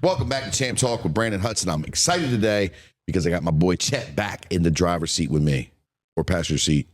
Welcome back to Champ Talk with Branden Hudson. I'm excited today because I got my boy Chet back in the driver's seat with me, or passenger seat,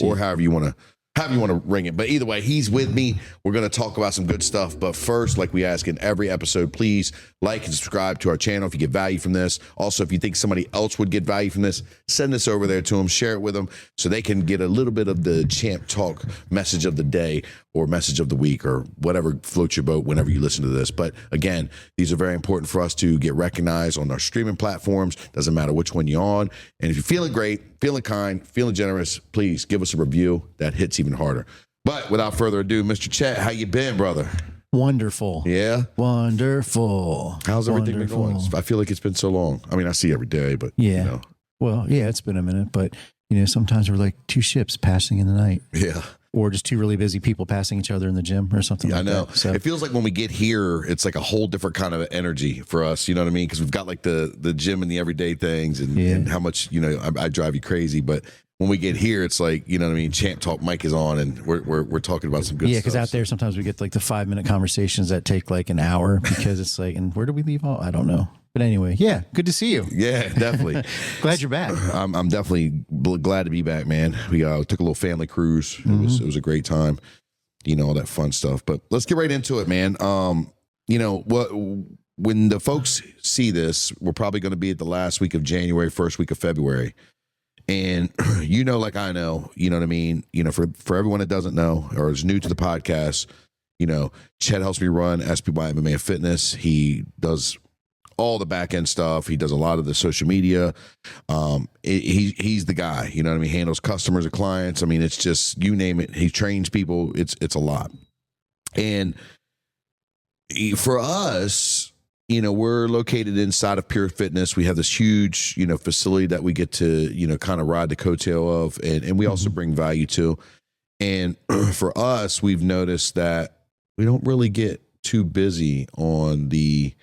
or however you want to ring it. But either way, he's with me. We're going to talk about some good stuff. But first, like we ask in every episode, please like and subscribe to our channel if you get value from this. Also, if you think somebody else would get value from this, send this over there to them, share it with them so they can get a little bit of the Champ Talk message of the day or message of the week or whatever floats your boat whenever you listen to this. But again, these are very important for us to get recognized on our streaming platforms. Doesn't matter which one you're on. And if you're feeling great, feeling kind, feeling generous, please give us a review. That hits even harder. But without further ado, Mr. Chet, how you been, brother? Wonderful. Yeah? Wonderful. How's everything been going? I feel like it's been so long. I mean, I see you every day, but, yeah. You know. Well, yeah, it's been a minute, but, you know, sometimes we're like two ships passing in the night. Yeah. Or just two really busy people passing each other in the gym or something like that. I know. So. It feels like when we get here, it's like a whole different kind of energy for us. You know what I mean? Because we've got like the gym and the everyday things and how much, you know, I drive you crazy. But when we get here, it's like, you know what I mean? Champ Talk mic is on and we're talking about some good stuff. Yeah, because out there, sometimes we get like the 5-minute conversations that take like an hour because it's like, and where do we leave all? I don't know. But anyway, yeah, good to see you. Yeah, definitely. Glad you're back. I'm definitely glad to be back, man. We took a little family cruise. It was a great time, you know, all that fun stuff. But let's get right into it, man. You know, when the folks see this, we're probably going to be at the last week of January, first week of February. And you know, like I know, you know what I mean? You know, for everyone that doesn't know or is new to the podcast, you know, Chet helps me run SPY MMA Fitness. He does all the back end stuff. He does a lot of the social media. He's the guy, you know what I mean? Handles customers and clients. I mean, it's just, you name it. He trains people. It's a lot. And for us, you know, we're located inside of Pure Fitness. We have this huge, you know, facility that we get to, you know, kind of ride the coattail of, and we also bring value to. And for us, we've noticed that we don't really get too busy on the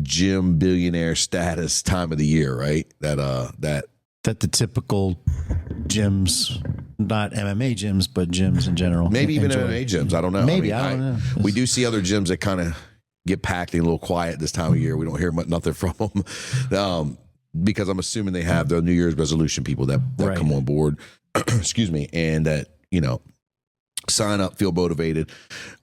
gym billionaire status time of the year, right? That the typical gyms, not MMA gyms, but gyms in general. Maybe even MMA gyms. I don't know. Maybe, I don't know. We do see other gyms that kind of get packed and a little quiet this time of year. We don't hear nothing from them because I'm assuming they have the New Year's resolution people that right. come on board. Excuse me, and that, you know, sign up, feel motivated.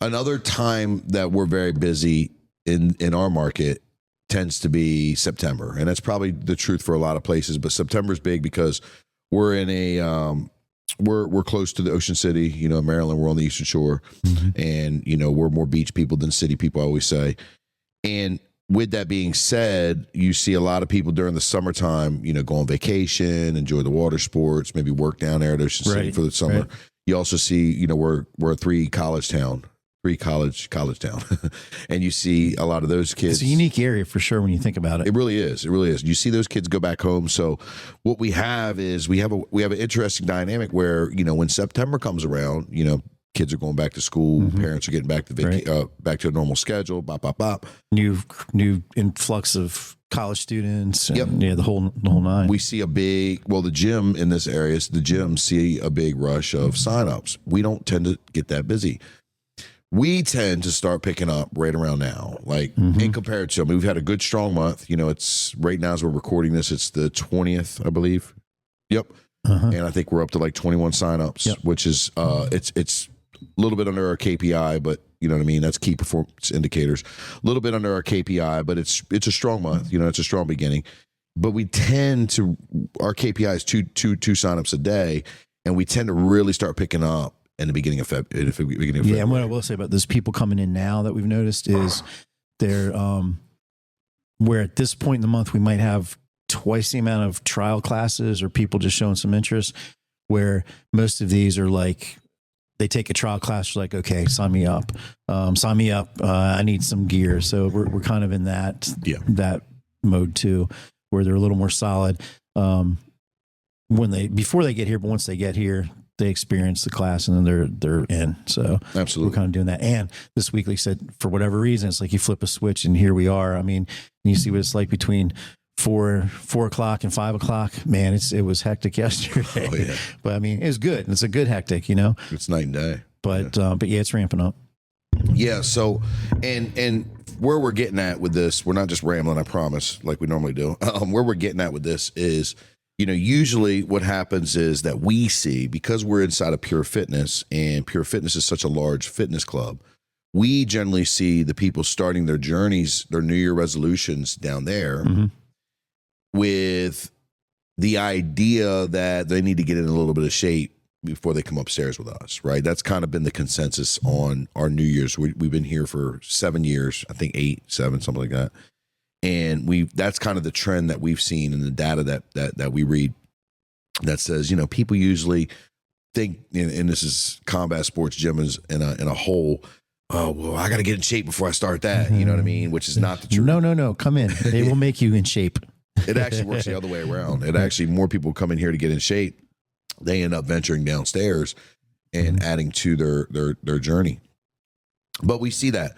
Another time that we're very busy in our market tends to be September, and that's probably the truth for a lot of places. But September's big because we're in a we're close to the Ocean City, you know, Maryland. We're on the Eastern Shore, and you know, we're more beach people than city people, I always say. And with that being said, you see a lot of people during the summertime, you know, go on vacation, enjoy the water sports, maybe work down there at Ocean City for the summer. Right. You also see, you know, we're a college town, and you see a lot of those kids. It's a unique area for sure when you think about it. It really is. It really is. You see those kids go back home. So what we have is we have an interesting dynamic where, you know, when September comes around, you know, kids are going back to school, parents are getting back to back to a normal schedule. Bop bop bop. New influx of college students. And, yeah, the whole nine. We see the gym in this area, the gyms see a big rush of signups. We don't tend to get that busy. We tend to start picking up right around now, like in compared to, I mean, we've had a good strong month. You know, it's right now as we're recording this, it's the 20th, I believe. Yep. And I think we're up to like 21 signups, which is, it's a little bit under our KPI, but you know what I mean? That's key performance indicators. A little bit under our KPI, but it's a strong month. You know, it's a strong beginning. But we tend to, our KPI is two signups a day, and we tend to really start picking up in the beginning of February. Yeah, and what I will say about those people coming in now that we've noticed is they're where at this point in the month we might have twice the amount of trial classes or people just showing some interest, where most of these are like they take a trial class, like, okay, sign me up. I need some gear. So we're kind of in that mode too, where they're a little more solid before they get here, but once they get here, they experience the class and then they're in. So absolutely, we're kind of doing that. And this week, like I said, for whatever reason, it's like you flip a switch and here we are. I mean, you see what it's like between 4 o'clock and 5 o'clock. Man, it was hectic yesterday. Oh, yeah. But I mean, it's good. It's a good hectic, you know. It's night and day. But yeah, it's ramping up. Yeah. So, and where we're getting at with this, we're not just rambling, I promise, like we normally do. Where we're getting at with this is, usually what happens is that we see, because we're inside of Pure Fitness, and Pure Fitness is such a large fitness club, we generally see the people starting their journeys, their New Year resolutions down there with the idea that they need to get in a little bit of shape before they come upstairs with us, right? That's kind of been the consensus on our New Year's. We've been here for 7 years, I think 8, 7, something like that. And that's kind of the trend that we've seen in the data that we read that says, people usually think, and this is combat sports gym is in a whole, oh, well, I got to get in shape before I start that. You know what I mean? Which is not the truth. No. Come in. They will make you in shape. It actually works the other way around. It actually, more people come in here to get in shape. They end up venturing downstairs and adding to their journey. But we see that.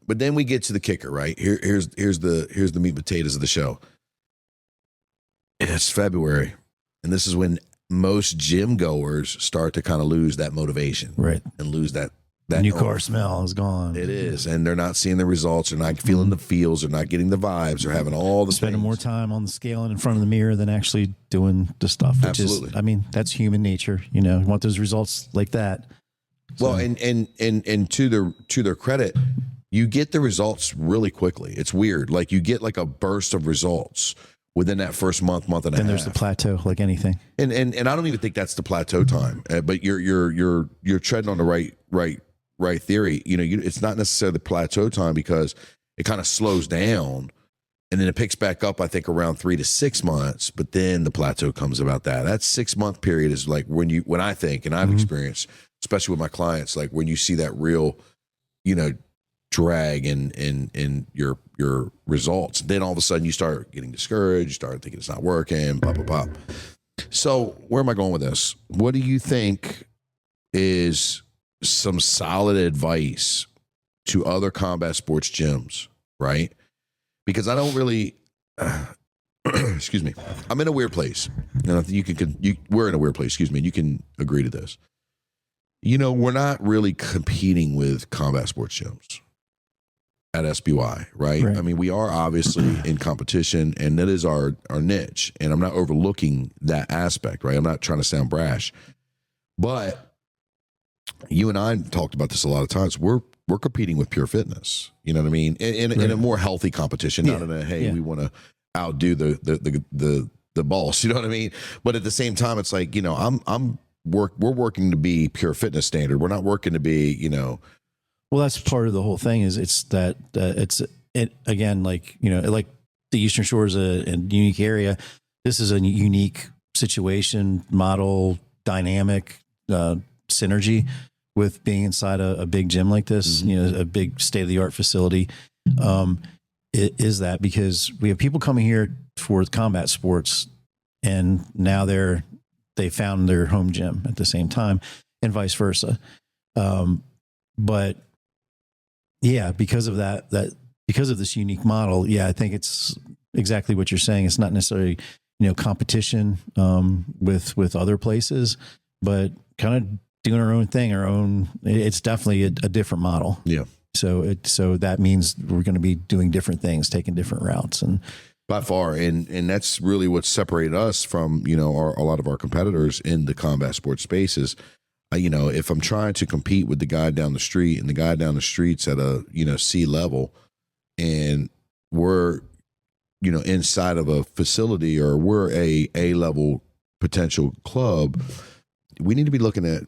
But then we get to the kicker, right? Here's the meat and potatoes of the show. It's February, and this is when most gym goers start to kind of lose that motivation, right? And lose that new car smell is gone. It is, and they're not seeing the results. They're not feeling the feels. They're not getting the vibes. They're having all the spending things. More time on the scale and in front of the mirror than actually doing the stuff. Which Absolutely. Is, I mean, that's human nature. You want those results like that. So. Well, and to their credit, you get the results really quickly. It's weird. Like you get like a burst of results within that first month and a half. Then there's the plateau, like anything. And I don't even think that's the plateau time. But you're treading on the right theory. It's not necessarily the plateau time because it kind of slows down and then it picks back up, I think, around 3 to 6 months. But then the plateau comes about that. That 6-month period is like when I think, and I've experienced, especially with my clients, like when you see that real, drag in your results, then all of a sudden you start getting discouraged, you start thinking it's not working, blah, blah, blah. So where am I going with this? What do you think is some solid advice to other combat sports gyms, right? Because I don't really, excuse me, I'm in a weird place. And I think we're in a weird place, excuse me, and you can agree to this. We're not really competing with combat sports gyms at SBY, right? I mean, we are obviously in competition, and that is our niche. And I'm not overlooking that aspect, right? I'm not trying to sound brash, but you and I talked about this a lot of times. We're competing with Pure Fitness. You know what I mean? In a more healthy competition, not in a we want to outdo the boss. You know what I mean? But at the same time, it's like we're working to be Pure Fitness standard. We're not working to be Well, that's part of the whole thing. Is it's that it again, like like the Eastern Shore is a unique area. This is a unique situation, model, dynamic. Synergy with being inside a big gym like this, a big state-of-the-art facility. It is that because we have people coming here for combat sports, and now they found their home gym at the same time, and vice versa. But yeah, because of that because of this unique model, I think it's exactly what you're saying. It's not necessarily competition with other places, but kind of doing our own thing, it's definitely a different model. Yeah. So that means we're going to be doing different things, taking different routes, and by far, and that's really what separated us from a lot of our competitors in the combat sports spaces. If I'm trying to compete with the guy down the street, and the guy down the street's at a C level, and we're inside of a facility, or we're a level potential club, we need to be looking at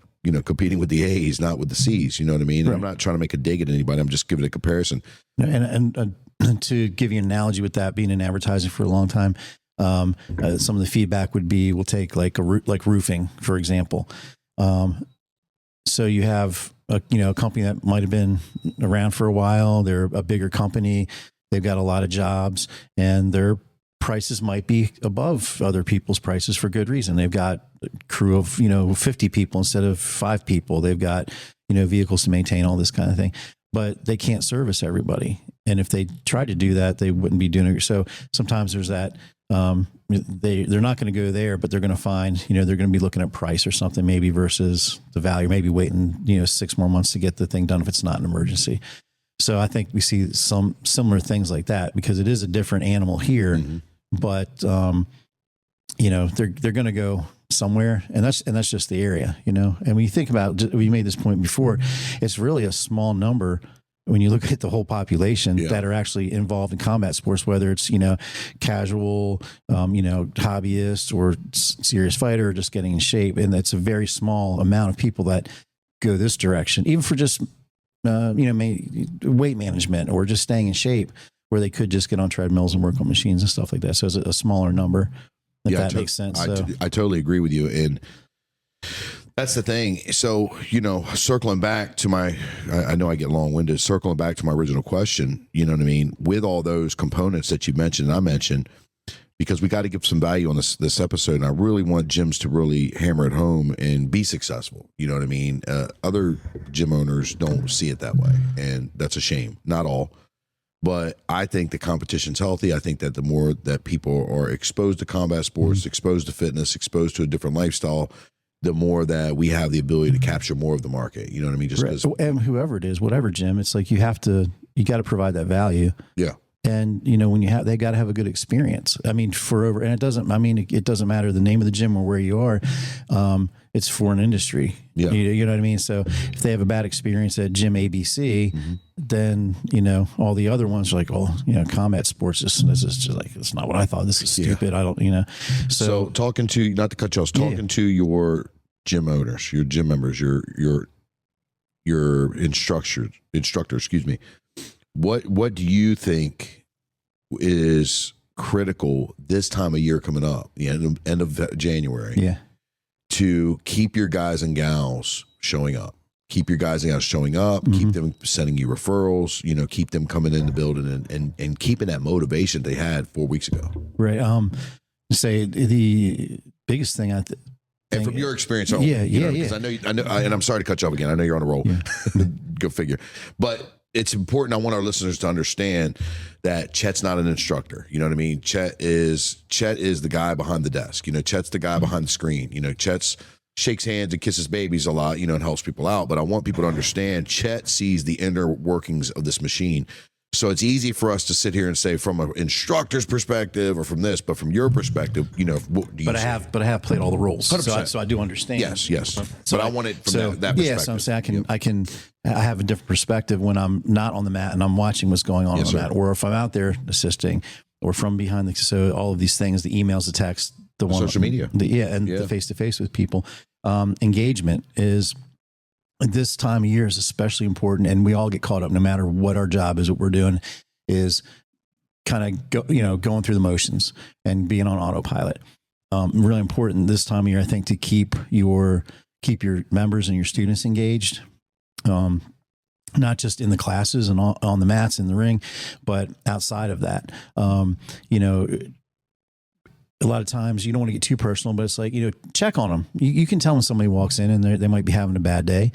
competing with the A's, not with the C's. You know what I mean? Right. I'm not trying to make a dig at anybody. I'm just giving a comparison. And to give you an analogy with that, being in advertising for a long time, some of the feedback would be, we'll take like roofing, for example. So you have a company that might have been around for a while. They're a bigger company. They've got a lot of jobs, and their prices might be above other people's prices for good reason. They've got a crew of 50 people instead of 5 people. They've got vehicles to maintain, all this kind of thing, but they can't service everybody. And if they tried to do that, they wouldn't be doing it. So sometimes there's that. They're not going to go there, but they're going to find they're going to be looking at price or something maybe versus the value. Maybe waiting 6 more months to get the thing done if it's not an emergency. So I think we see some similar things like that because it is a different animal here, but you know, they're going to go somewhere, and that's just the area, you know. And when you think about, we made this point before, it's really a small number when you look at the whole population that are actually involved in combat sports, whether it's, you know, casual, you know, hobbyist or serious fighter or just getting in shape. And it's a very small amount of people that go this direction, even for just, you know, weight management or just staying in shape, where they could just get on treadmills and work on machines and stuff like that. So it's a smaller number. If that makes sense. I totally agree with you. And that's the thing. So, you know, circling back to I know I get long-winded, circling back to my original question, you know what I mean? With all those components that you mentioned and I mentioned, because we got to give some value on this episode, and I really want gyms to really hammer it home and be successful. You know what I mean? Other gym owners don't see it that way, and that's a shame. Not all. But I think the competition's healthy. I think that the more that people are exposed to combat sports, exposed to fitness, exposed to a different lifestyle, the more that we have the ability to capture more of the market. You know what I mean? Just because, and whoever it is, whatever gym, it's like you got to provide that value. Yeah. And you know, when they got to have a good experience. I mean, and it doesn't matter the name of the gym or where you are. It's for an industry. Yeah. You know what I mean? So if they have a bad experience at gym ABC, then, you know, all the other ones are like, oh, you know, combat sports, this is just like, it's not what I thought. This is stupid. I don't, you know. So talking to, not to cut you off, talking to your gym owners, your gym members, your instructor, excuse me. What do you think is critical this time of year coming up, the end of January, to keep your guys and gals showing up? Keep your guys and gals showing up, keep them sending you referrals, you know, keep them coming in the building and keeping that motivation they had 4 weeks ago. Right. Say the biggest thing and from your experience, because I know, and I'm sorry to cut you off again. I know you're on a roll. Yeah. Go figure. But it's important. I want our listeners to understand that Chet's not an instructor. You know what I mean? Chet is the guy behind the desk. You know, Chet's the guy behind the screen. You know, Chet's shakes hands and kisses babies a lot, you know, and helps people out. But I want people to understand Chet sees the inner workings of this machine. So it's easy for us to sit here and say from an instructor's perspective or from this, but from your perspective, you know, what do you I have played all the roles. So I do understand. Yes. So but I want it from that perspective. Yeah, so I'm saying I have a different perspective when I'm not on the mat and I'm watching what's going on the mat, or if I'm out there assisting, or from behind so all of these things, the emails, the text, the social media. The face-to-face with people. Engagement is, this time of year is especially important, and we all get caught up no matter what our job is. What we're doing is kind of going through the motions and being on autopilot. Really important this time of year, I think, to keep your members and your students engaged. Not just in the classes and on the mats in the ring, but outside of that. You know, a lot of times you don't want to get too personal, but it's like, you know, check on them. You can tell when somebody walks in and they might be having a bad day.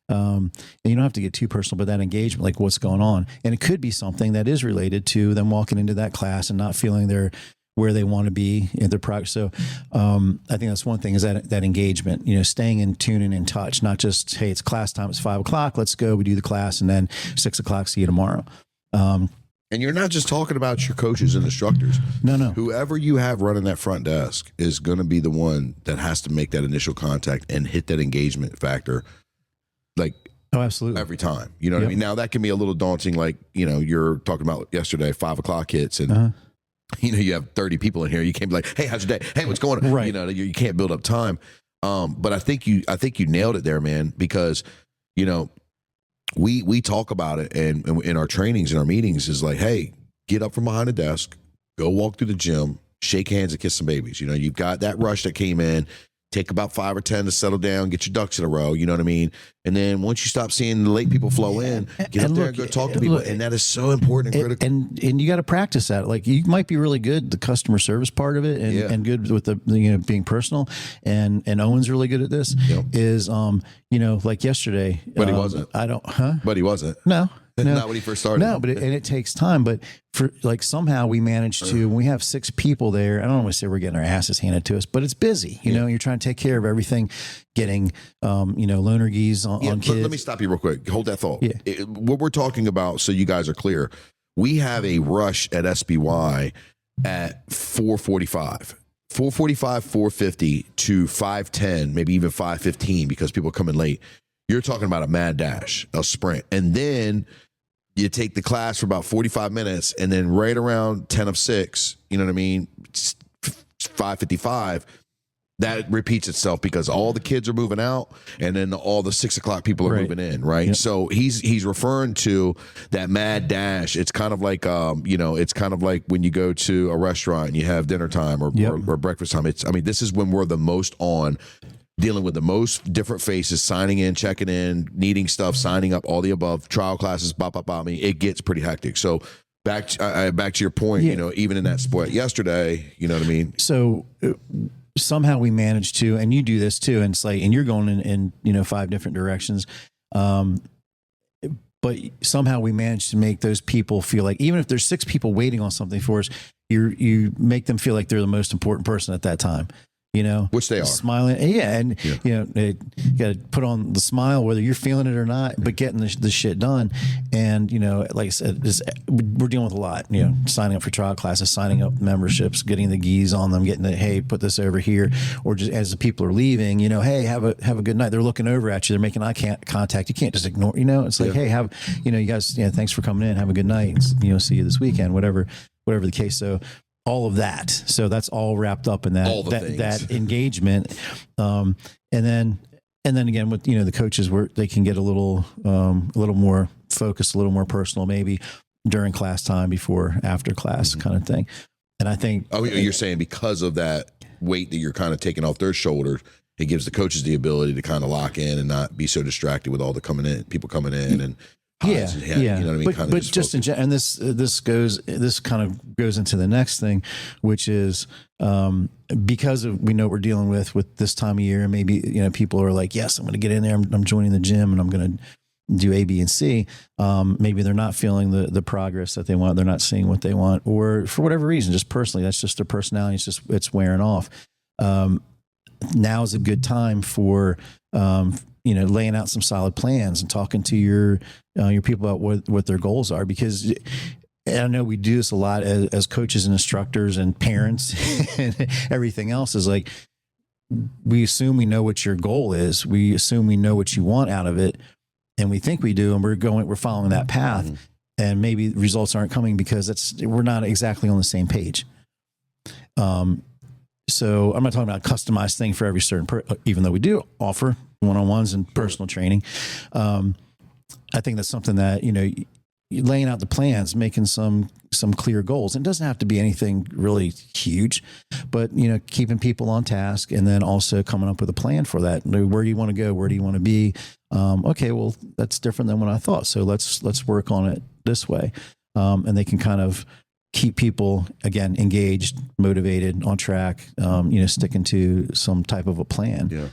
And you don't have to get too personal, but that engagement, like what's going on. And it could be something that is related to them walking into that class and not feeling they're where they want to be in their progress. So I think that's one thing, is that engagement, you know, staying in tune and in touch, not just, hey, it's class time, it's 5 o'clock, let's go, we do the class, and then 6 o'clock, see you tomorrow. And you're not just talking about your coaches and instructors. No. Whoever you have running that front desk is going to be the one that has to make that initial contact and hit that engagement factor, like, oh, absolutely, every time. You know what I mean? Now that can be a little daunting. Like, you know, you're talking about yesterday, 5 o'clock hits, and you know, you have 30 people in here. You can't be like, hey, how's your day? Hey, what's going on? Right. You know, you can't build up time. But I think you nailed it there, man, because, you know, we talk about it, and in our trainings, in our meetings, is like, hey, get up from behind the desk, go walk through the gym, shake hands and kiss some babies. You know, you've got that rush that came in, take about 5 or 10 to settle down, get your ducks in a row, you know what I mean? And then once you stop seeing the late people flow in, get up there and go talk to people. And that is so important and critical. And you got to practice that. Like, you might be really good, the customer service part of it, and good with the, you know, being personal. And Owen's really good at this, is, you know, like yesterday. But he wasn't. But he wasn't. No. Not when he first started. No, but it takes time. But for like somehow we managed to. When we have 6 people there, I don't want to say we're getting our asses handed to us, but it's busy. You know, you're trying to take care of everything, getting loaner geese on kids. Let me stop you real quick. Hold that thought. Yeah. What we're talking about, so you guys are clear, we have a rush at SBY at 4:45. 4:45, 4:50 to 5:10, maybe even 5:15 because people are coming late. You're talking about a mad dash, a sprint. And then you take the class for about 45 minutes, and then right around 10 of 6, you know what I mean, 5:55, that repeats itself because all the kids are moving out, and then all the 6 o'clock people are moving in, right? Yep. So he's referring to that mad dash. It's kind of like it's kind of like when you go to a restaurant and you have dinner time or breakfast time. This is when we're the most on, dealing with the most different faces, signing in, checking in, needing stuff, signing up, all the above, trial classes, it gets pretty hectic. So back to your point, even in that sport yesterday, you know what I mean? So somehow we managed to, and you do this too, and it's like, and you're going in 5 different directions. But somehow we managed to make those people feel like, even if there's 6 people waiting on something for us, you make them feel like they're the most important person at that time. Which they are. Smiling. And you got to put on the smile, whether you're feeling it or not, but getting the shit done. And, like I said, we're dealing with a lot, signing up for trial classes, signing up memberships, getting the geese on them, getting hey, put this over here. Or just as the people are leaving, hey, have a good night. They're looking over at you. They're making eye contact. You can't just ignore, it's like, hey, you guys, thanks for coming in. Have a good night. See you this weekend, whatever the case. So, all of that. So that's all wrapped up in that engagement. And then again with, the coaches where they can get a little more focused, a little more personal, maybe during class time, before, after class kind of thing. And I think, you're saying because of that weight that you're kind of taking off their shoulders, it gives the coaches the ability to kind of lock in and not be so distracted with all the people coming in and, you know what I mean? But just in general, and this kind of goes into the next thing, which is because we know what we're dealing with this time of year, and maybe people are like, yes, I'm going to get in there, I'm joining the gym, and I'm going to do A, B, and C. Maybe they're not feeling the progress that they want, they're not seeing what they want, or for whatever reason, just personally, that's just their personality. It's wearing off. Now is a good time for laying out some solid plans and talking to your people about what their goals are, because I know we do this a lot as coaches and instructors and parents and everything else, is like, we assume we know what your goal is. We assume we know what you want out of it. And we think we do. And we're following that path, and maybe results aren't coming because we're not exactly on the same page. So I'm not talking about a customized thing for every certain even though we do offer one-on-ones and personal training. I think that's something that, laying out the plans, making some clear goals. It doesn't have to be anything really huge, but, keeping people on task, and then also coming up with a plan for that. Where do you want to go? Where do you want to be? Okay, well, that's different than what I thought. So let's work on it this way. And they can kind of keep people, again, engaged, motivated, on track, sticking to some type of a plan. Yeah.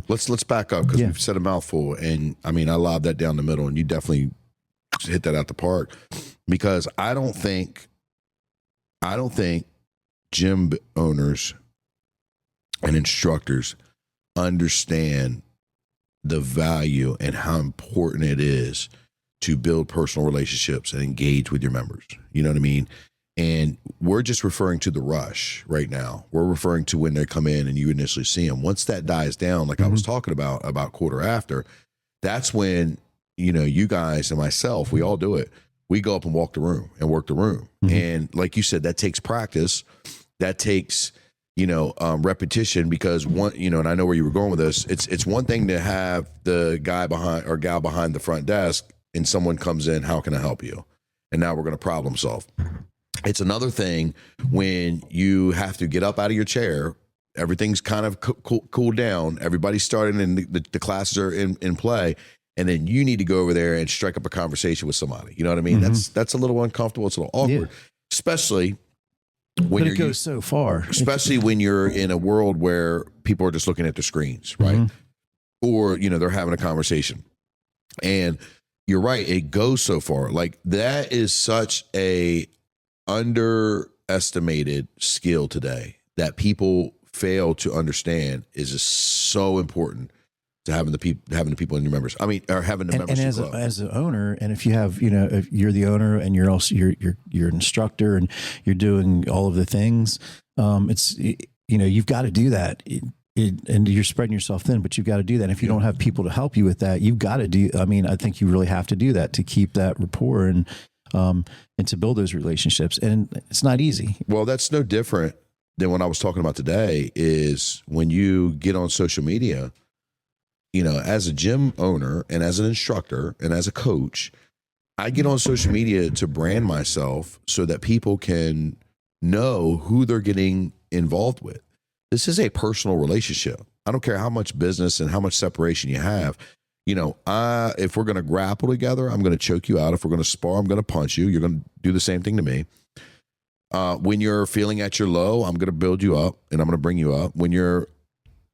Let's back up, because we've said a mouthful, and I lobbed that down the middle, and you definitely hit that out the park, because I don't think gym owners and instructors understand the value and how important it is to build personal relationships and engage with your members. You know what I mean? And we're just referring to the rush right now. We're referring to when they come in and you initially see them. Once that dies down, like I was talking about quarter after, that's when, you guys and myself, we all do it. We go up and walk the room and work the room. And like you said, that takes practice. That takes, repetition, because and I know where you were going with this. It's one thing to have the guy behind or gal behind the front desk and someone comes in, how can I help you? And now we're going to problem solve. It's another thing when you have to get up out of your chair, everything's kind of cooled down, everybody's starting and the classes are in play, and then you need to go over there and strike up a conversation with somebody. You know what I mean? That's a little uncomfortable. It's a little awkward, especially when it goes so far. Especially when you're in a world where people are just looking at their screens, right? Or, they're having a conversation. And you're right. It goes so far. Like that is such a underestimated skill today that people fail to understand is just so important to having the people in your members. I mean, or having the members. And as an owner, and if you have, if you're the owner and you're also you're an instructor and you're doing all of the things, it's you've got to do that. And you're spreading yourself thin, but you've got to do that. And if you don't have people to help you with that, you've got to do. I mean, I think you really have to do that to keep that rapport and to build those relationships. And it's not easy. Well, that's no different than what I was talking about today. Is when you get on social media, as a gym owner and as an instructor and as a coach, I get on social media to brand myself so that people can know who they're getting involved with. This is a personal relationship. I don't care how much business and how much separation you have. If we're going to grapple together, I'm going to choke you out. If we're going to spar, I'm going to punch you. You're going to do the same thing to me. When you're feeling at your low, I'm going to build you up and I'm going to bring you up. When you're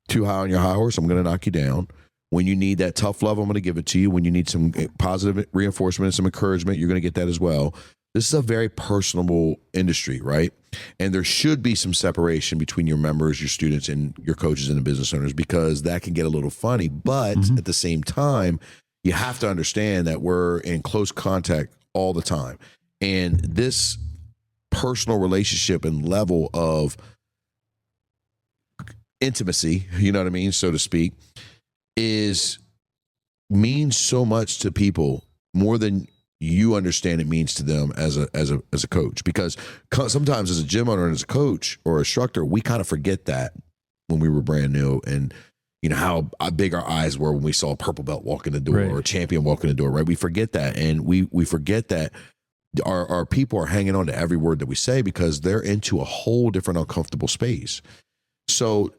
too high on your high horse, I'm going to knock you down. When you need that tough love, I'm going to give it to you. When you need some positive reinforcement and some encouragement, you're going to get that as well. This is a very personable industry, right? And there should be some separation between your members, your students, and your coaches and the business owners, because that can get a little funny. But at the same time, you have to understand that we're in close contact all the time. And this personal relationship and level of intimacy, you know what I mean, so to speak, means so much to people, more than you understand it means to them as a coach. Because sometimes as a gym owner and as a coach or instructor, we kind of forget that when we were brand new, and how big our eyes were when we saw a purple belt walk in the door, right, or a champion walk in the door, right? We forget that, and we forget that our people are hanging on to every word that we say because they're into a whole different uncomfortable space. So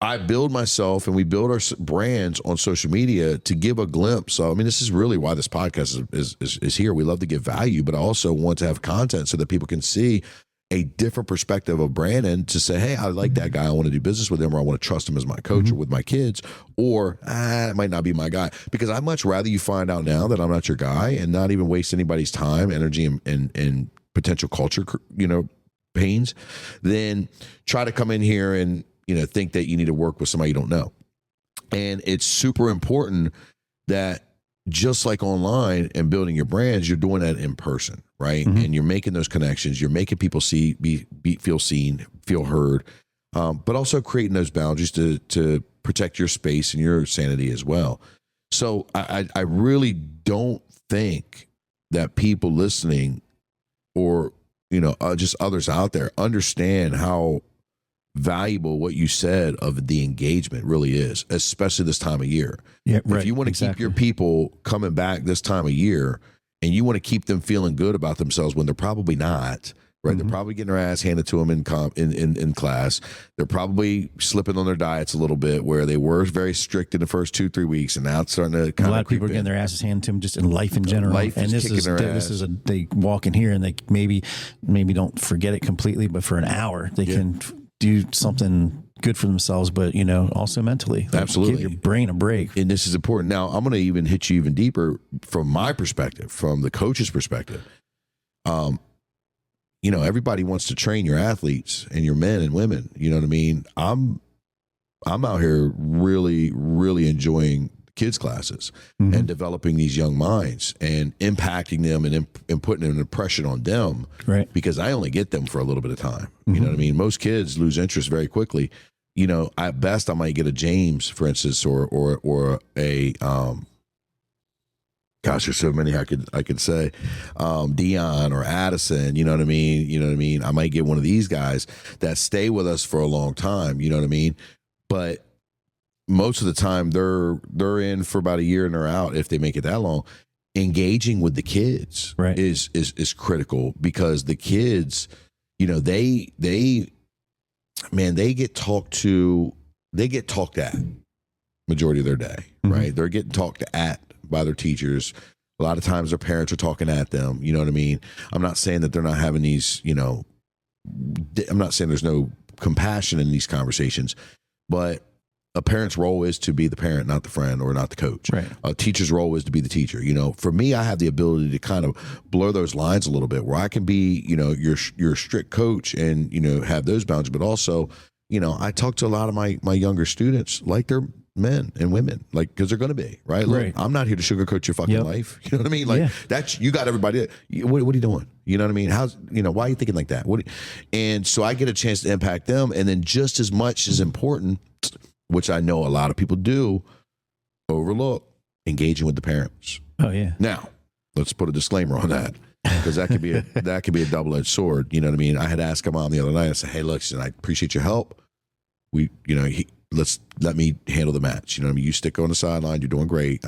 I build myself and we build our brands on social media to give a glimpse. So, I mean, this is really why this podcast is here. We love to give value, but I also want to have content so that people can see a different perspective of Branden, to say, hey, I like that guy. I want to do business with him, or I want to trust him as my coach or with my kids, or it might not be my guy. Because I'd much rather you find out now that I'm not your guy and not even waste anybody's time, energy, and potential culture, pains, than try to come in here and think that you need to work with somebody you don't know. And it's super important that, just like online and building your brands, you're doing that in person, right? And you're making those connections. You're making people feel seen, feel heard, but also creating those boundaries to protect your space and your sanity as well. So I really don't think that people listening, or just others out there, understand how valuable what you said of the engagement really is, especially this time of year. Yeah, right. If you want to keep your people coming back this time of year, and you want to keep them feeling good about themselves when they're probably not, right? They're probably getting their ass handed to them in class. They're probably slipping on their diets a little bit, where they were very strict in the first 2-3 weeks, and now it's starting to kind of. A lot of people are getting their asses handed to them just in life in general. Life and is kicking their ass. They walk in here and they maybe don't forget it completely, but for an hour they can do something good for themselves, but also mentally. Absolutely. Give your brain a break. And this is important. Now, I'm going to even hit you even deeper from my perspective, from the coach's perspective. Everybody wants to train your athletes and your men and women. You know what I mean? I'm out here really, really enjoying kids classes and developing these young minds and impacting them and putting an impression on them, right? Because I only get them for a little bit of time. You know what I mean? Most kids lose interest very quickly. At best I might get a James, for instance, or a gosh, there's so many I could say, Dion or Addison. You know what I mean? I might get one of these guys that stay with us for a long time. You know what I mean? But most of the time they're in for about a year and they're out, if they make it that long. Engaging with the kids, right, is critical, because the kids, they get talked at majority of their day, right? They're getting talked at by their teachers. A lot of times their parents are talking at them. You know what I mean? I'm not saying that they're not having these, I'm not saying there's no compassion in these conversations, but a parent's role is to be the parent, not the friend or not the coach. Right. A teacher's role is to be the teacher. For me, I have the ability to kind of blur those lines a little bit, where I can be, your strict coach and, have those boundaries, but also, I talk to a lot of my younger students like they're men and women, like, because they're going to be, right? Look, Right. I'm not here to sugarcoat your fucking life. You know what I mean? Like, Yeah. that's, you got everybody. What are you doing? You know what I mean? Why are you thinking like that? And so I get a chance to impact them. And then just as much as important, which I know a lot of people do overlook, engaging with the parents. Oh yeah. Now, let's put a disclaimer on that, because that could be a double-edged sword. You know what I mean? I had asked my mom the other night. I said, "Hey, look, I appreciate your help. Let me handle the match. You know what I mean? You stick on the sideline. You're doing great.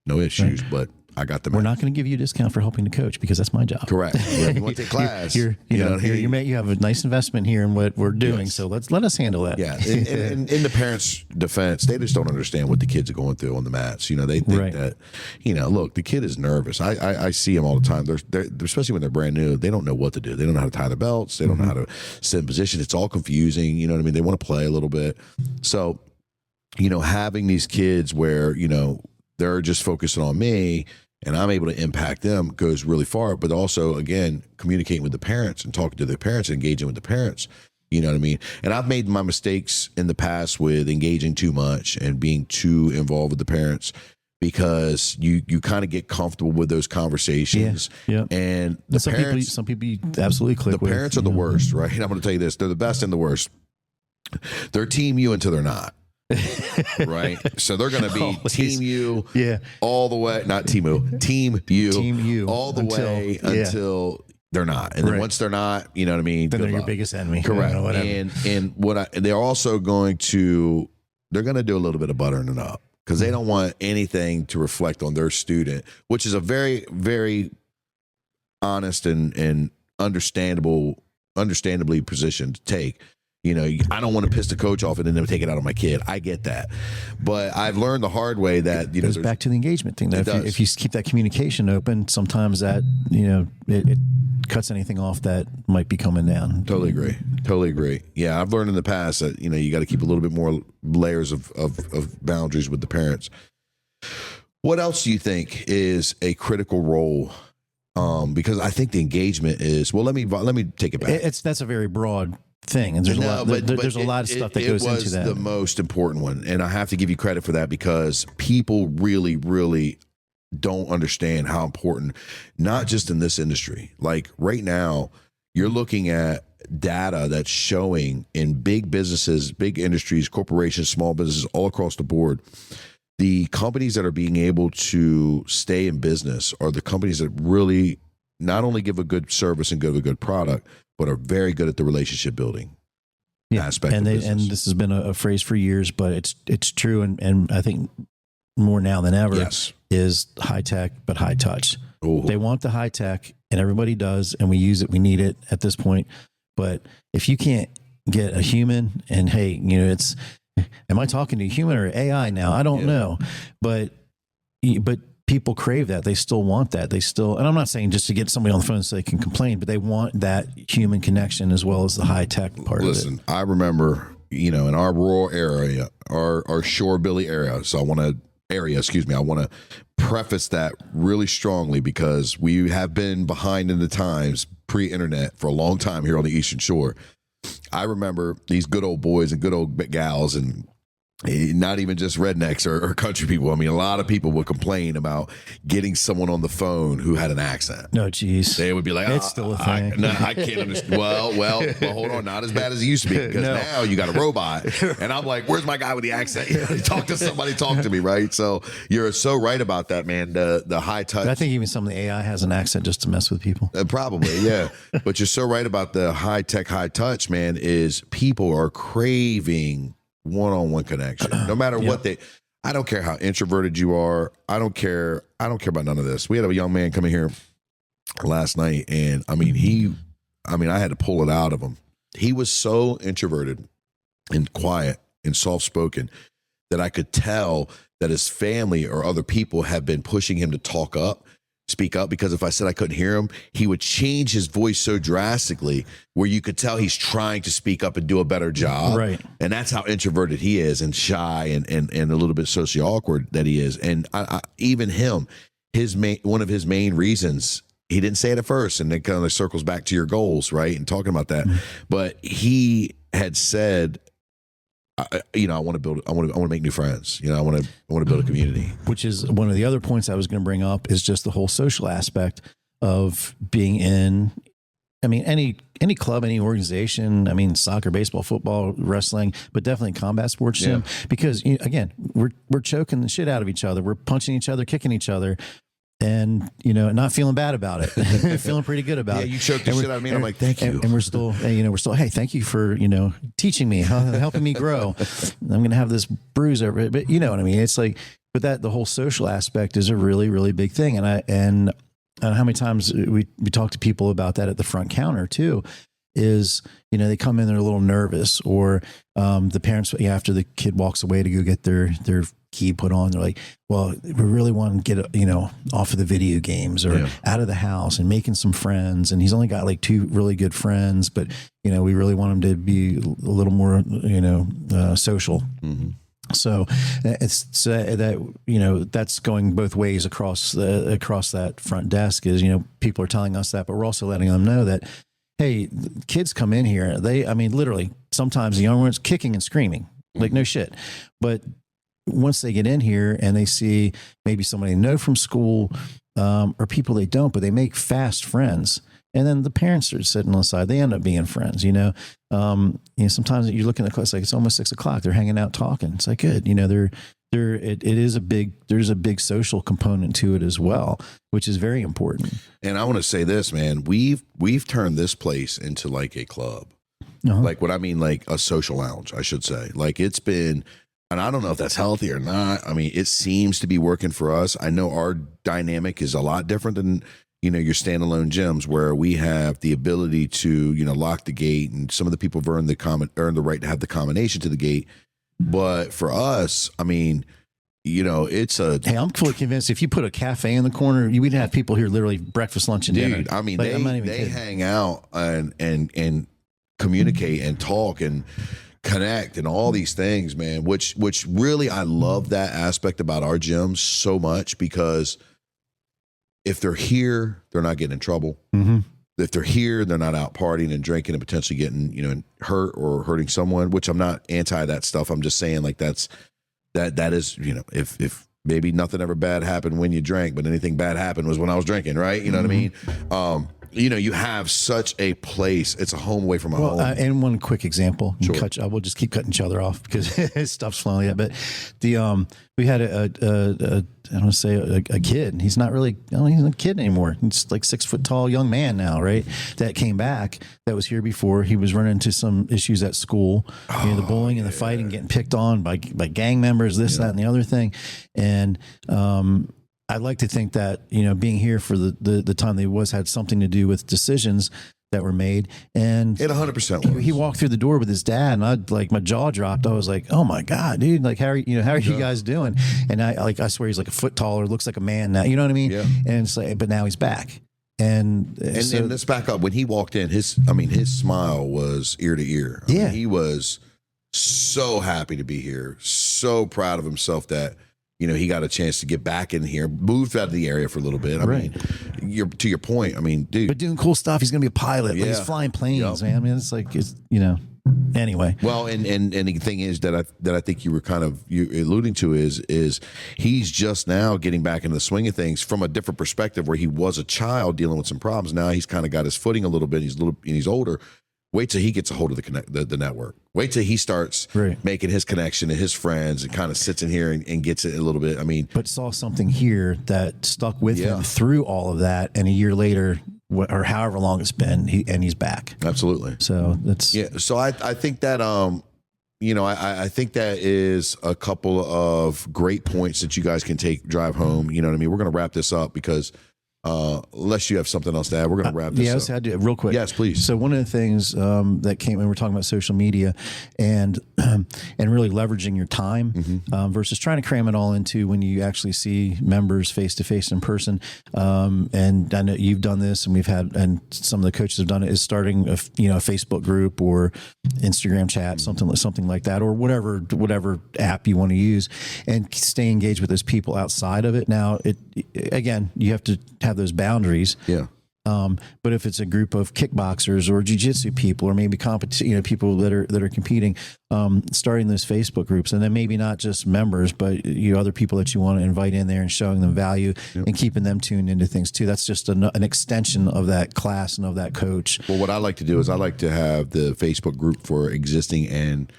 No issues, Right. but I got the match." We're not going to give you a discount for helping to coach because that's my job. Correct. Yeah, if you want to take class, you have a nice investment here in what we're doing. Yes. So let us handle that. Yeah. And in the parents' defense, they just don't understand what the kids are going through on the mats. They think Right. that, look, the kid is nervous. I see them all the time. They're especially when they're brand new, they don't know what to do. They don't know how to tie their belts. They don't know how to sit in position. It's all confusing. You know what I mean? They want to play a little bit. So, having these kids where, they're just focusing on me and I'm able to impact them goes really far. But also, again, communicating with the parents and talking to the parents, engaging with the parents. You know what I mean? And I've made my mistakes in the past with engaging too much and being too involved with the parents, because you kind of get comfortable with those conversations. Yeah. And Some people you absolutely click the with. parents are the worst, right? I'm going to tell you this. They're the best and the worst. They're team you until they're not. Right? So they're going to be team you all the way, not team you, team you all the way until they're not. And then once they're not, you know what I mean? Then they're your biggest enemy. Correct. Whatever. And they're also going to do a little bit of buttering it up, because they don't want anything to reflect on their student, which is a very, very honest and understandably positioned to take. I don't want to piss the coach off and then take it out on my kid. I get that. But I've learned the hard way that, it goes back to the engagement thing. That if you keep that communication open, sometimes that, it cuts anything off that might be coming down. Totally agree. Yeah, I've learned in the past that, you got to keep a little bit more layers of boundaries with the parents. What else do you think is a critical role? Because I think the engagement is, well, let me take it back. That's a very broad thing, and there's a lot of stuff that goes into that. It was the most important one, and I have to give you credit for that, because people really, really don't understand how important, not just in this industry. Like right now, you're looking at data that's showing in big businesses, big industries, corporations, small businesses all across the board, the companies that are being able to stay in business are the companies that really not only give a good service and give a good product, but are very good at the relationship building aspect of business. And this has been a phrase for years, but it's true, and I think more now than ever is high tech but high touch. Ooh. They want the high tech, and everybody does, and we use it, we need it at this point. But if you can't get a human, and hey, it's, am I talking to a human or AI now? I don't know, but people crave that. They still want that. And I'm not saying just to get somebody on the phone so they can complain, but they want that human connection as well as the high tech part of it. Listen, I remember, in our rural area, our shorebilly area. So I want to preface that really strongly, because we have been behind in the times pre-internet for a long time here on the Eastern Shore. I remember these good old boys and good old gals, and not even just rednecks or country people. I mean, a lot of people would complain about getting someone on the phone who had an accent. No, geez. They would be like, it's still a thing. I can't understand. Well, hold on. Not as bad as it used to be, because now you got a robot. And I'm like, where's my guy with the accent? Talk to somebody, talk to me, right? So you're so right about that, man. The high touch. But I think even some of the AI has an accent just to mess with people. Probably, yeah. But you're so right about the high tech, high touch, man, is people are craving one-on-one connection, no matter what I don't care how introverted you are. I don't care about none of this. We had a young man coming here last night, and I had to pull it out of him. He was so introverted and quiet and soft-spoken that I could tell that his family or other people have been pushing him to talk up, speak up, because if I said I couldn't hear him, he would change his voice so drastically where you could tell he's trying to speak up and do a better job. Right. And that's how introverted he is, and shy, and a little bit socially awkward that he is. And even him, one of his main reasons, he didn't say it at first, and it kind of circles back to your goals, right? And talking about that. But he had said, I want to make new friends. I want to build a community. Which is one of the other points I was going to bring up, is just the whole social aspect of being in, any club, any organization, soccer, baseball, football, wrestling, but definitely combat sports, Jim, because again, we're choking the shit out of each other. We're punching each other, kicking each other. And, not feeling bad about it, feeling pretty good about it. Yeah, you choked the shit out of me. And I'm like, thank you. And we're still, hey, thank you for, teaching me, helping me grow. I'm going to have this bruise over it. But you know what I mean? It's like, but the whole social aspect is a really, really big thing. And I don't know how many times we talk to people about that at the front counter too, is, they come in, they're a little nervous, or the parents, after the kid walks away to go get their key put on, they're like, well, we really want to get, off of the video games or out of the house and making some friends. And he's only got like 2 really good friends, but, we really want him to be a little more, social. Mm-hmm. So it's that, that's going both ways across that front desk is, people are telling us that, but we're also letting them know that, hey, kids come in here, literally sometimes the young ones kicking and screaming, like no shit. But once they get in here and they see maybe somebody they know from school, or people they don't, but they make fast friends. And then the parents are sitting on the side. They end up being friends, sometimes you're looking at the class, like it's almost 6 o'clock. They're hanging out talking. It's like good. There's a big social component to it as well, which is very important. And I want to say this, man, we've turned this place into like a club, like what I mean, like a social lounge, I should say. Like it's been, and I don't know if that's healthy or not. It seems to be working for us. I know our dynamic is a lot different than, your standalone gyms, where we have the ability to, lock the gate, and some of the people have earned the right to have the combination to the gate. But for us, it's a... Hey, I'm fully convinced if you put a cafe in the corner, we'd have people here literally breakfast, lunch, and dinner. They hang out and communicate and talk and connect and all these things, man, which really, I love that aspect about our gyms so much, because if they're here, they're not getting in trouble. Mm-hmm. If they're here, they're not out partying and drinking and potentially getting, hurt or hurting someone, which I'm not anti that stuff. I'm just saying, like, that is, if maybe nothing ever bad happened when you drank, but anything bad happened was when I was drinking, right? You know what I mean? You have such a place. It's a home away from a home. And one quick example, sure. We'll just keep cutting each other off because his stuff's flowing yet. But we had I don't want to say a kid. He's not really, he's not a kid anymore. He's like 6 foot tall young man now, right? That came back, that was here before. He was running into some issues at school, the bullying and the fighting, getting picked on by gang members, that, and the other thing. And, I'd like to think that, being here for the time they had something to do with decisions that were made. And it 100% he walked through the door with his dad, and my jaw dropped. I was like, oh my God, dude, like, how are you guys doing? And I swear he's like a foot taller, looks like a man now, you know what I mean? Yeah. And it's like, but now he's back. And let's back up. When he walked in, his smile was ear to ear. He was so happy to be here, so proud of himself that, he got a chance to get back in here, moved out of the area for a little bit. I mean, to your point, dude. But doing cool stuff. He's going to be a pilot. Like, he's flying planes, man. It's like, anyway. Well, and the thing is that I think you were kind of alluding to is he's just now getting back into the swing of things from a different perspective, where he was a child dealing with some problems. Now he's kind of got his footing a little bit. He's older. Wait till he gets a hold of the network. Wait till he starts making his connection and his friends, and kind of sits in here and gets it a little bit. But saw something here that stuck with him through all of that, and a year later, or however long it's been, he's back. Absolutely. So that's So I think that I think that is a couple of great points that you guys can drive home. You know what I mean? We're going to wrap this up because Unless you have something else to add, we're going to wrap this up. Yes, I do real quick. Yes, please. So one of the things that came when we're talking about social media and really leveraging your time versus trying to cram it all into when you actually see members face to face in person. And I know you've done this, and we've had, and some of the coaches have done it, is starting a Facebook group or Instagram chat, something like that, or whatever app you want to use, and stay engaged with those people outside of it. Now, again, you have to have those boundaries. Yeah. But if it's a group of kickboxers or jiu-jitsu people, or maybe people that are competing, starting those Facebook groups, and then maybe not just members, but other people that you want to invite in there and showing them value and keeping them tuned into things too. That's just an extension of that class and of that coach. Well, what I like to do is I like to have the Facebook group for existing and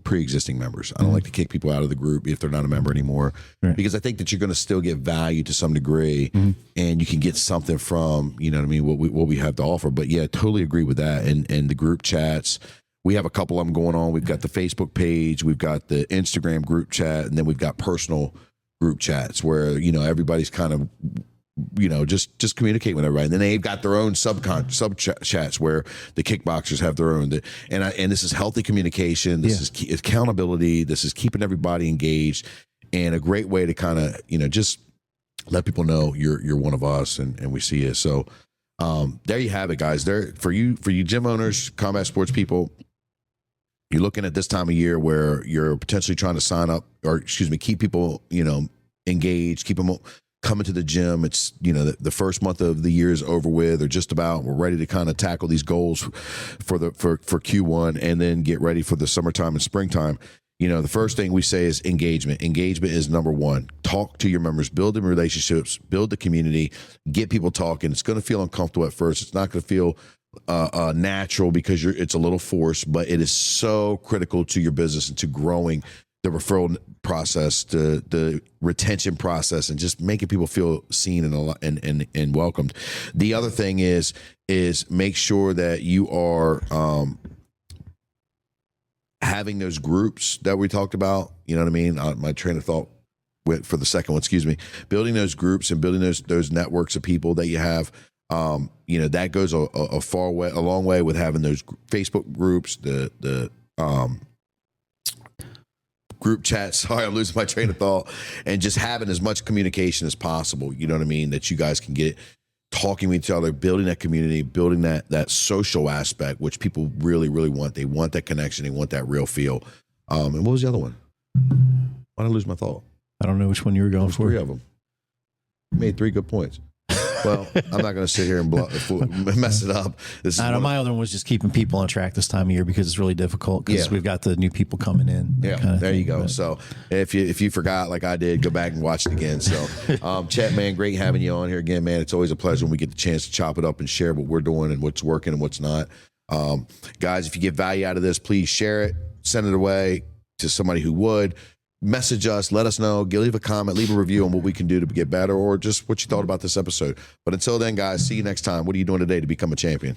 pre-existing members. I don't like to kick people out of the group if they're not a member anymore, because I think that you're going to still get value to some degree, and you can get something from, what we have to offer. But yeah, totally agree with that. And the group chats, we have a couple of them going on. We've got the Facebook page, we've got the Instagram group chat, and then we've got personal group chats where, everybody's kind of, just communicate with everybody. And then they've got their own sub chats where the kickboxers have their own. And this is healthy communication. This is accountability. This is keeping everybody engaged, and a great way to kind of, just let people know you're one of us, and we see you. So there you have it, guys. There for you gym owners, combat sports people. You're looking at this time of year where you're potentially trying to sign up, or keep people, engaged, keep them coming to the gym. It's, the first month of the year is over with, or just about. We're ready to kind of tackle these goals for Q1, and then get ready for the summertime and springtime. The first thing we say is engagement. Engagement is number one. Talk to your members, build the relationships, build the community, get people talking. It's going to feel uncomfortable at first. It's not going to feel natural because it's a little forced, but it is so critical to your business and to growing the referral process, the retention process, and just making people feel seen and welcomed. The other thing is make sure that you are having those groups that we talked about. You know what I mean? My train of thought went for the second one. Excuse me. Building those groups and building those networks of people that you have. That goes a long way with having those Facebook groups, the group chats. Sorry, I'm losing my train of thought. And just having as much communication as possible, you know what I mean, that you guys can get talking with each other, building that community, building that social aspect, which people really, really want. They want that connection. They want that real feel. And what was the other one? Why did I lose my thought? I don't know which one you were going for. 3 of them. You made 3 good points. Well, I'm not going to sit here and mess it up. My other one was just keeping people on track this time of year, because it's really difficult because we've got the new people coming in. Yeah, there you go. But so if you forgot like I did, go back and watch it again. So, Chet, man, great having you on here again, man. It's always a pleasure when we get the chance to chop it up and share what we're doing and what's working and what's not. Guys, if you get value out of this, please share it, send it away to somebody who would. Message us, let us know, leave a comment, leave a review on what we can do to get better, or just what you thought about this episode. But until then, guys, see you next time. What are you doing today to become a champion?